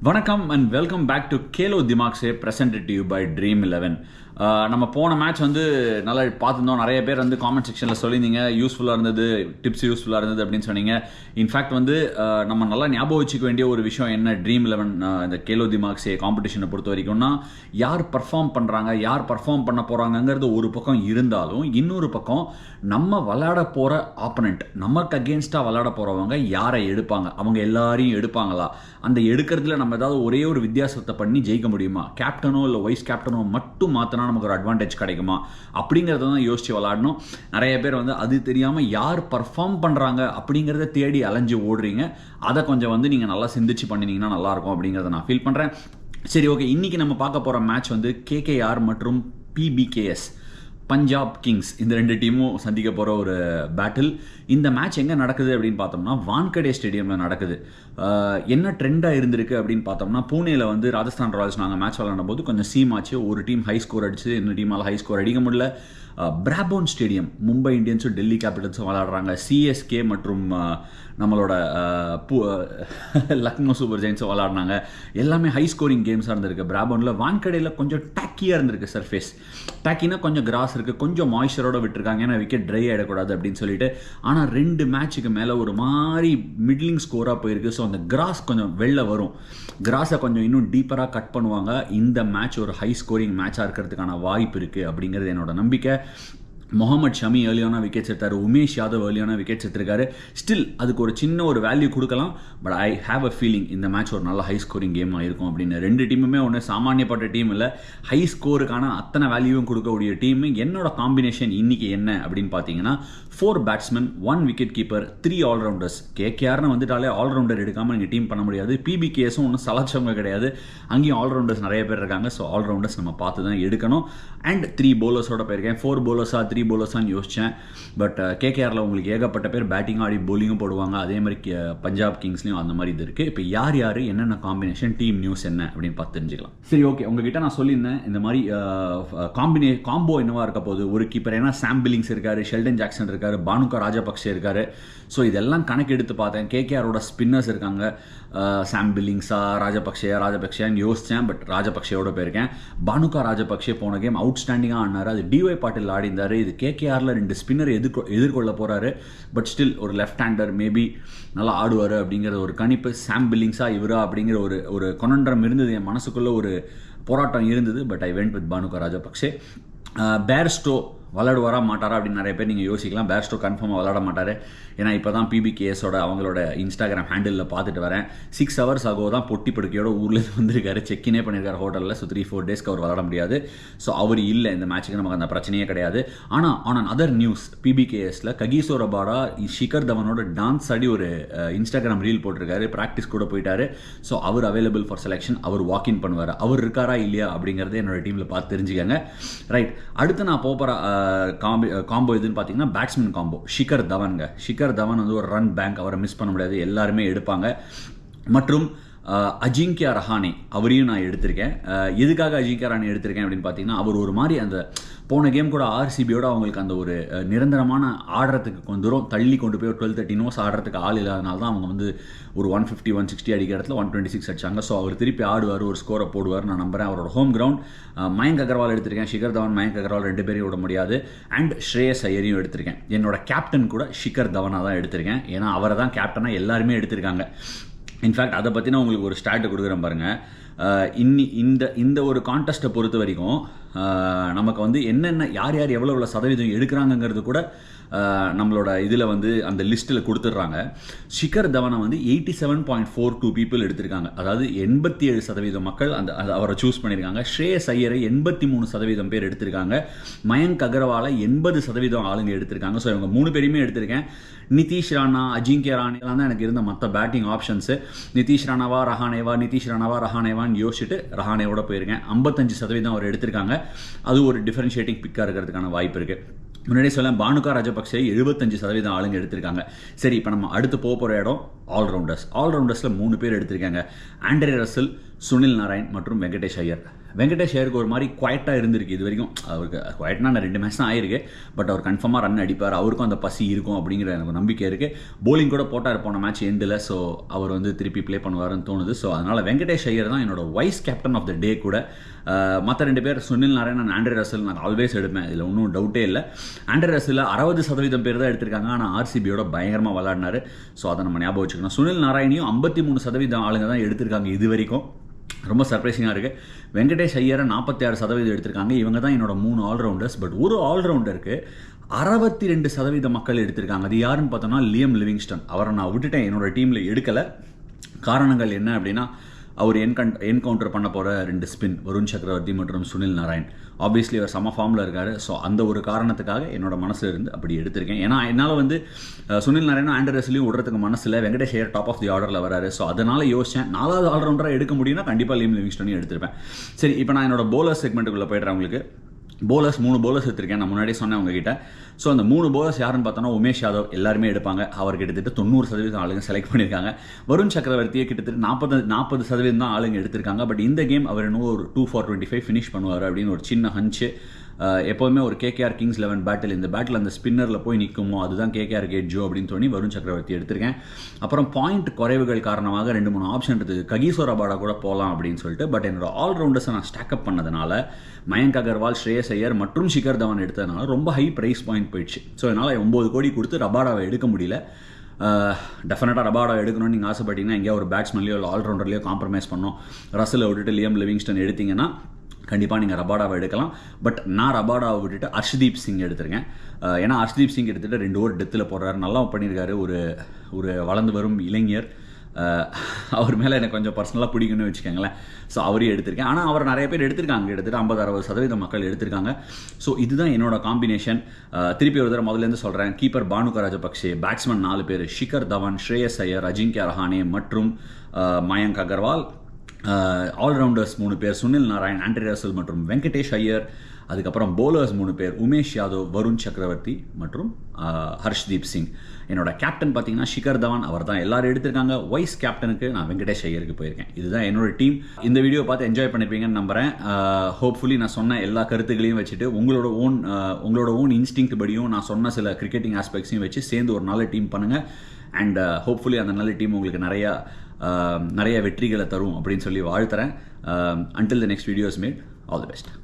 வணக்கம் and welcome back to Khelo Dimaag Se presented to you by Dream11. நம்ம போன மேட்ச் வந்து நல்லா பார்த்துருந்தோம். நிறைய பேர் வந்து காமெண்ட் செக்ஷனில் சொல்லியிருந்தீங்க யூஸ்ஃபுல்லாக இருந்தது, டிப்ஸ் யூஸ்ஃபுல்லாக இருந்தது அப்படின்னு சொன்னீங்க. இன்ஃபேக்ட் வந்து நம்ம நல்லா ஞாபகம் வச்சுக்க வேண்டிய ஒரு விஷயம் என்ன, Dream11 இந்த கேலோ திமாக் சே காம்படிஷனை பொறுத்த வரைக்கும்னா யார் பர்ஃபார்ம் பண்ணுறாங்க, யார் பர்ஃபார்ம் பண்ண போகிறாங்கங்கிறது ஒரு பக்கம் இருந்தாலும், இன்னொரு பக்கம் நம்ம விளையாட போகிற ஆப்பனண்ட், நமக்கு அகேன்ஸ்டாக விளையாட போகிறவங்க யாரை எடுப்பாங்க, அவங்க எல்லாரையும் எடுப்பாங்களா, அந்த எடுக்கிறதுல நம்ம ஏதாவது ஒரே ஒரு வித்தியாசத்தை பண்ணி ஜெயிக்க முடியுமா, கேப்டனோ இல்லை வைஸ் கேப்டனோ மட்டும் மாற்றினா நமக்கு ஒரு அட்வான்டேஜ் கிடைக்குமா அப்படிங்கிறத தான் யோசிச்சு விளாடணும். நிறைய பேர் வந்து அது தெரியாமல் யார் பர்ஃபார்ம் பண்ணுறாங்க அப்படிங்கிறத தேடி அலைஞ்சு ஓடுறீங்க. அதை கொஞ்சம் வந்து நீங்கள் நல்லா சிந்திச்சு பண்ணினீங்கன்னா நல்லாயிருக்கும் அப்படிங்கிறத நான் ஃபீல் பண்ணுறேன். சரி, ஓகே. இன்றைக்கி நம்ம பார்க்க போகிற மேட்ச் வந்து KKR மற்றும் PBKS பஞ்சாப் கிங்ஸ், இந்த ரெண்டு டீமும் சந்திக்க போகிற ஒரு பேட்டில். இந்த மேட்ச் எங்கே நடக்குது அப்படின்னு பார்த்தோம்னா வான்கடே ஸ்டேடியமில் நடக்குது. என்ன ட்ரெண்டாக இருந்திருக்கு அப்படின்னு பார்த்தோம்னா, பூனேயில் வந்து ராஜஸ்தான் ராயல்ஸ் நாங்கள் மேட்ச் விளையாடும் போது கொஞ்சம் சீம் ஆச்சு. ஒரு டீம் ஹை ஸ்கோர் அடிச்சு, இன்னொரு டீமால் ஹை ஸ்கோர் அடிக்க முடியல. பிராபோன் ஸ்டேடியம், மும்பை இந்தியன்ஸும் டெல்லி கேபிட்டல்ஸும் விளையாடுறாங்க. CSK மற்றும் நம்மளோட லக்னோ சூப்பர் ஜெயின்ஸும் விளையாடினாங்க. எல்லாமே ஹை ஸ்கோரிங் கேம்ஸாக இருந்திருக்கு. பிராபோனில் வான்கடையில் கொஞ்சம் டேக்கியாக இருந்திருக்கு சர்ஃபேஸ். டேக்கினா கொஞ்சம் கிராஸ் இருக்குது, கொஞ்சம் மாய்ஸ்சரோட விட்டுருக்காங்க, ஏன்னா விக்கெட் ட்ரை ஆகிடக்கூடாது அப்படின்னு சொல்லிட்டு. ஆனால் 2 மேட்சுக்கு மேலே ஒரு மாதிரி மிட்லிங் ஸ்கோராக போயிருக்கு. ஸோ அந்த கிராஸ் கொஞ்சம் வெளில வரும். கிராஸை கொஞ்சம் இன்னும் டீப்பராக கட் பண்ணுவாங்க. இந்த மேட்ச் ஒரு ஹை ஸ்கோரிங் மேட்சாக இருக்கிறதுக்கான வாய்ப்பு இருக்குது அப்படிங்கிறது என்னோட நம்பிக்கை. முகமது ஷமி ஏர்லியான விக்கெட்ஸ் எடுத்தார், உமேஷ் யாதவ் ஏர்லியான விக்கெட்ஸ் எடுத்திருக்காரு. ஸ்டில் அதுக்கு ஒரு சின்ன ஒரு வேல்யூ கொடுக்கலாம். But I have a feeling இந்த மேட்ச் ஒரு நல்ல ஹை ஸ்கோரிங் கேமாக இருக்கும் அப்படின்னு. ரெண்டு டீமுமே ஒன்று சாமானியப்பட்ட டீம் இல்லை, ஹை ஸ்கோருக்கான அத்தனை வேல்யூவும் கொடுக்கக்கூடிய டீம். என்னோட காம்பினேஷன் இன்னைக்கு என்ன அப்படின்னு பார்த்தீங்கன்னா, 4 பேட்ஸ்மென், 1 wicket-keeper, 3 ஆல்ரவுண்டர்ஸ். KKRனு வந்துட்டாலே ஆல்ரவுண்டர் எடுக்காமல் நீங்கள் டீம் பண்ண முடியாது. PBKSும் ஒன்றும் சலாச்சவங்க கிடையாது, அங்கேயும் ஆல்ரவுண்டர்ஸ் நிறைய பேர் இருக்காங்க. ஸோ ஆல்ரவுண்டர்ஸ் நம்ம பார்த்து தான் எடுக்கணும். அண்ட் 3 bowlersோட போயிருக்கேன். 4 bowlers 3 bowlersன்னு யோசித்தேன். பட் KKRல உங்களுக்கு ஏகப்பட்ட பேர் பேட்டிங்கும் ஆடி bowlingகும் போடுவாங்க. அதே மாதிரி பஞ்சாப் கிங்ஸ்லையும் அந்த மாதிரி இது இருக்குது. இப்போ யார் யார் என்னென்ன காம்பினேஷன், டீம் நியூஸ் என்ன அப்படின்னு பார்த்து தெரிஞ்சுக்கலாம். சரி, ஓகே. உங்ககிட்ட நான் சொல்லியிருந்தேன் இந்த மாதிரி காம்போ என்னவா இருக்க போகுது. ஒரு கீப்பர் ஏன்னா சாம் பில்லிங்ஸ் இருக்காரு, ஷெல்டன் ஜாக்சன் இருக்காரு, பானுகா ராஜபக்சே இருக்காரு. ஸோ இதெல்லாம் கணக்கு எடுத்து பார்த்தேன். KKRோட ஸ்பின்னர்ஸ் இருக்காங்க, சாம் பில்லிங்ஸா ராஜபக்சேன்னு யோசித்தேன். பட் ராஜபக்சேயோட போயிருக்கேன். பானுகா ராஜபக்சே போன கேம் அவுட்ஸ்டாண்டிங்காக ஆடினார். அது DY பாட்டில் ஆடிந்தார். இது KKRல 2 ஸ்பின்னர் எதிர்கொள்ள போகிறாரு. பட் ஸ்டில் ஒரு லெஃப்ட் ஹேண்டர் மேபி நல்லா ஆடுவார் அப்படிங்கிற ஒரு கணிப்பு. சாம் பில்லிங்ஸா இவரா அப்படிங்கிற ஒரு கொனண்ட்ரம் இருந்தது, என் மனசுக்குள்ளே ஒரு போராட்டம் இருந்தது. But I went with Bhanuka Rajapaksa. Bairstow விளையாடுவாரா மாட்டாரா அப்படின்னு நிறைய பேர் நீங்கள் யோசிக்கலாம். பேர்ஸ்டோ கன்ஃபார்மாக விளையாட மாட்டார். ஏன்னா இப்போ தான் PBKSோட அவங்களோட இன்ஸ்டாகிராம் ஹேண்டிலில் பார்த்துட்டு வரேன். 6 hours ஆகோ தான் பொட்டி படுக்கையோட ஊர்லேருந்து வந்திருக்காரு, செக்கினே பண்ணியிருக்காரு ஹோட்டலில். ஸோ 3-4 டேஸ்க்கு அவர் விளையாட முடியாது. ஸோ அவர் இல்லை இந்த மேட்ச்சுக்கு, நமக்கு அந்த பிரச்சனையே கிடையாது. ஆனால் ஆன் அதர் நியூஸ், PBKSல ககிசோ ரபாடா ஷிகர் தவனோட டான்ஸ் ஆடி ஒரு இன்ஸ்டாகிராம் ரீல் போட்டிருக்காரு. ப்ராக்டிஸ் கூட போயிட்டாரு. ஸோ அவர் அவைலபிள் ஃபார் செலெக்ஷன். அவர் வாக்கின் பண்ணுவார். அவர் இருக்காரா இல்லையா அப்படிங்கிறத என்னோட டீமில் பார்த்து தெரிஞ்சுக்கங்க. ரைட், அடுத்து நான் போகிற காம்போ எதுன்னு பார்த்தீங்கன்னா பேட்ஸ்மேன் காம்போ. ஷிகர் தவன் வந்து ஒரு ரன் பேங்க், அவரை மிஸ் பண்ண முடியாது, எல்லாருமே எடுப்பாங்க. மற்றும் அஜிங்கியா ரஹானே, அவரையும் நான் எடுத்திருக்கேன். எதுக்காக அஜிங்கியா ரஹானே எடுத்திருக்கேன் அப்படின்னு பார்த்தீங்கன்னா, அவர் ஒரு மாதிரி அந்த போன கேம் கூட RCBயோட அவங்களுக்கு அந்த ஒரு நிரந்தரமான ஆடுறதுக்கு கொஞ்சம் தூரம் தள்ளி கொண்டு போய் ஒரு 12-13 ஓவர்ஸ் ஆடுறதுக்கு ஆள் இல்லாதனால தான் அவங்க வந்து ஒரு 150-160 அடிக்கிற இடத்துல 126 அடிச்சாங்க. ஸோ அவர் திருப்பி ஆடுவார், ஒரு ஸ்கோரை போடுவார், நான் நம்புறேன். அவரோட ஹோம் கிரவுண்ட். மயங்க் அகர்வால் எடுத்திருக்கேன். ஷிகர் தவன், மயங்க் அகர்வால் 2 பேரையும் விட முடியாது. அண்ட் ஸ்ரேயஸ் ஐயரையும் எடுத்திருக்கேன். என்னோட கேப்டன் கூட ஷிகர் தவனாக தான் எடுத்திருக்கேன். ஏன்னா அவரை தான் கேப்டனாக எல்லாருமே எடுத்திருக்காங்க. இன்ஃபேக்ட் அதை பற்றினா உங்களுக்கு ஒரு ஸ்டாட்டை கொடுக்குறேன் பாருங்கள். இந்த ஒரு கான்டெஸ்ட்டை பொறுத்த வரைக்கும் நமக்கு வந்து என்னென்ன யார் எவ்வளோ சதவீதம் எடுக்கிறாங்கங்கிறது கூட நம்மளோட இதில் வந்து அந்த லிஸ்ட்டில் கொடுத்துட்றாங்க. ஷிகர் தவனை வந்து 87.42 பீப்புள் எடுத்திருக்காங்க. அதாவது 87% மக்கள் அவரை சூஸ் பண்ணியிருக்காங்க. ஸ்ரேயஸ் ஐயரை 83% பேர் எடுத்திருக்காங்க. மயங்க் அகர்வாலை 80% ஆளுங்க எடுத்திருக்காங்க. ஸோ இவங்க 3 பேரையுமே எடுத்திருக்கேன். நிதிஷ் ராணா, அஜிங்கியா ராணேலாம் தான் எனக்கு இருந்த மற்ற பேட்டிங் ஆப்ஷன்ஸு. நிதிஷ் ராணாவா ரஹானேவான்னு யோசிச்சுட்டு ரஹானேவோட போயிருக்கேன். 55% அவர் எடுத்திருக்காங்க. அது ஒரு டிஃபரன்ஷியேட்டிங் பிக்காக இருக்கிறதுக்கான வாய்ப்பு இருக்குது. முன்னாடியே சொல்ல பானுகா ராஜபக்சே 75% ஆளுங்க எடுத்திருக்காங்க. சரி, இப்போ நம்ம அடுத்து போகிற இடம் ஆல்ரவுண்டர்ஸில் 3 பேர் எடுத்திருக்காங்க. ஆண்ட்ரே ரசல், சுனில் நாராயண் மற்றும் வெங்கடேஷ் ஐயர். வெங்கடேஷ் ஐயருக்கு ஒரு மாதிரி குவாய்ட்டாக இருந்திருக்கு இது வரைக்கும். அவருக்கு குவாய்ட்னா நான் 2 மேட்ச் தான் ஆயிருக்கு, பட் அவர் கன்ஃபார்மாக ரன் அடிப்பார், அவருக்கும் அந்த பசி இருக்கும் அப்படிங்கிற எனக்கு நம்பிக்கை இருக்குது. போலிங் கூட போட்டார் போன மேட்ச் எண்டில், ஸோ அவர் வந்து திருப்பி ப்ளே பண்ணுவார்னு தோணுது. ஸோ அதனால் வெங்கடேஷ் ஐயர் தான் என்னோட வைஸ் கேப்டன் ஆஃப் த டே கூட. மற்ற 2 பேர் Sunil Narayan and Andre Russell நான் ஆல்வேஸ் எடுப்பேன், இதில் ஒன்றும் டவுட்டே இல்லை. ஆண்ட்ரே ரசல் 60% பேர் தான் எடுத்திருக்காங்க, ஆனால் ஆர்சிபியோட பயங்கரமாக விளையாடினார். ஸோ அதை நம்ம ஞாபகம் வச்சுக்கணும். சுனில் நாராயணையும் 53% ஆளுங்க தான் எடுத்திருக்காங்க இது வரைக்கும், ரொம்ப சர்ப்ரைசிங்காக இருக்குது. வெங்கடேஷ் ஐயரை 46% எடுத்திருக்காங்க. இவங்க தான் என்னோட 3 ஆல்ரவுண்டர்ஸ். பட் ஒரு ஆல்ரவுண்டருக்கு 62% மக்கள் எடுத்திருக்காங்க. அது யாருன்னு பார்த்தோம்னா லியம் லிவிங்ஸ்டன். அவரை நான் விட்டுட்டேன், என்னோட டீமில் எடுக்கலை. காரணங்கள் என்ன அப்படின்னா, அவர் என்கவுண்டர் பண்ண போகிற 2 ஸ்பின், வருண் சக்கரவர்த்தி மற்றும் சுனில் நாராயண். ஆப்வியஸ்லி அவர் சம ஃபார்மில் இருக்கார். ஸோ அந்த ஒரு காரணத்துக்காக என்னோட மனசில் இருந்து அப்படி எடுத்திருக்கேன். ஏன்னா என்னால் வந்து சுனில் நாராயணும் ஆண்ட்ரே ரசலையும் விடுறதுக்கு மனசில், Venkatesh Iyer top of the ஆர்டரில் வராரு. ஸோ அதனால் யோசித்தேன், 4வது ஆல்ரவுண்டராக எடுக்க முடியும்னா கண்டிப்பாக லியம் லிவிங்ஸ்டனையும் எடுத்திருப்பேன். சரி, இப்போ நான் என்னோட போலர் செக்மெண்ட்டுக்குள்ளே போய்ட்றேன். உங்களுக்கு போலர்ஸ் 3 போலர்ஸ் எடுத்திருக்கேன், நான் முன்னாடியே சொன்னேன் உங்ககிட்ட. ஸோ அந்த 3 போலர்ஸ் யாருன்னு பார்த்தோன்னா, உமேஷ் யாதவ் எல்லாருமே எடுப்பாங்க. அவர் கிட்டத்தட்ட 90% ஆளுங்க செலக்ட் பண்ணியிருக்காங்க. வருண் சக்கரவர்த்தியை கிட்டத்தட்ட 40% தான் ஆளுங்க எடுத்திருக்காங்க. பட் இந்த கேம் அவர் இன்னும் ஒரு 2 for 25 ஃபினிஷ் பண்ணுவார் அப்படின்னு ஒரு சின்ன ஹஞ்சு. எப்போதுமே ஒரு KKR Kings 11 பேட்டில், இந்த பேட்டில் அந்த ஸ்பின்னரில் போய் நிற்குமோ அதுதான் KKR கேட்ஜோ அப்படின்னு தோணி வருண் சக்கரவர்த்தி எடுத்திருக்கேன். அப்புறம் பாயிண்ட் குறைவுகள் காரணமாக 2-3 ஆப்ஷன் இருக்குது, ககிசோ ரபாடா கூட போகலாம் அப்படின்னு சொல்லிட்டு. பட் என்னோட ஆல்ரவுண்டர்ஸை நான் ஸ்டாக்அப் பண்ணதுனால மயங்க் அகர்வால், ஸ்ரேயஸ் ஐயர் மற்றும் ஷிகர் தவான் எடுத்ததுனால ரொம்ப ஹை ப்ரைஸ் பாயிண்ட் போயிடுச்சு. ஸோ என்னால் 9 கோடி கொடுத்து ரபாடாவை எடுக்க முடியல. டெஃபினட்டாக ரபாடா எடுக்கணும்னு நீங்கள் ஆசைப்பட்டீங்கன்னா எங்கேயா ஒரு பேட்ஸ்மேன்லையோ இல்லை ஆல்ரவுண்டர்லையோ காம்ப்ரமைஸ் பண்ணோம். ரசலை விட்டுட்டு லியம் லிவிங்ஸ்டன் எடுத்தீங்கன்னா கண்டிப்பாக நீங்கள் ரபாடாவை எடுக்கலாம். பட் நான் ரபாடாவை விட்டுட்டு அர்ஷ்தீப் சிங் எடுத்திருக்கேன். ஏன்னா அர்ஷ்தீப் சிங் எடுத்துகிட்டு 2 ஓவர் டெத்தில் போடுறாரு, நல்லா பண்ணியிருக்காரு. ஒரு வளர்ந்து வரும் இளைஞர். அவர் மேலே எனக்கு கொஞ்சம் பர்சனலாக பிடிக்குன்னு வச்சுக்கோங்களேன். ஸோ அவரையும் எடுத்திருக்கேன். ஆனால் அவர் நிறைய பேர் எடுத்திருக்காங்க, எடுத்துகிட்டு 50-60% மக்கள் எடுத்திருக்காங்க. ஸோ இதுதான் என்னோட காம்பினேஷன். திருப்பி ஒரு தடவை முதலேருந்து சொல்கிறேன். கீப்பர் பானுக ராஜபக்சே, பேட்ஸ்மேன் 4 பேர், ஷிகர் தவான், ஸ்ரேயஸ் ஐயர், அஜிங்கியா ரஹானே மற்றும் மயங்க் அகர்வால். ஆல்ரவுண்டர்ஸ் 3 பேர், சுனில் நாராயண், ஆண்ட்ரே ரசல் மற்றும் வெங்கடேஷ் ஐயர். அதுக்கப்புறம் போலர்ஸ் 3 பேர், உமேஷ் யாதவ், வருண் சக்கரவர்த்தி மற்றும் ஹர்ஷ்தீப் சிங். என்னோட கேப்டன் பார்த்தீங்கன்னா ஷிகர் தவான், அவர் தான் எல்லாரும் எடுத்திருக்காங்க. வைஸ் கேப்டனுக்கு நான் வெங்கடேஷ் ஐயருக்கு போயிருக்கேன். இதுதான் என்னோட டீம். இந்த வீடியோ பார்த்து என்ஜாய் பண்ணிருப்பீங்கன்னு நம்புறேன். ஹோப்ஃபுல்லி நான் சொன்ன எல்லா கருத்துக்களையும் வச்சுட்டு உங்களோட ஓன் இன்ஸ்டிங்க்ட் படியும் நான் சொன்ன சில கிரிக்கெட்டிங் ஆஸ்பெக்ட்ஸையும் வச்சு சேர்ந்து ஒரு நல்ல டீம் பண்ணுங்கள். அண்ட் ஹோப்ஃபுல்லி அந்த நல்ல டீம் உங்களுக்கு நிறைய வெற்றிகளை தரும் அப்படின்னு சொல்லி வாழ்த்துறேன். Until the next video is made, all the best.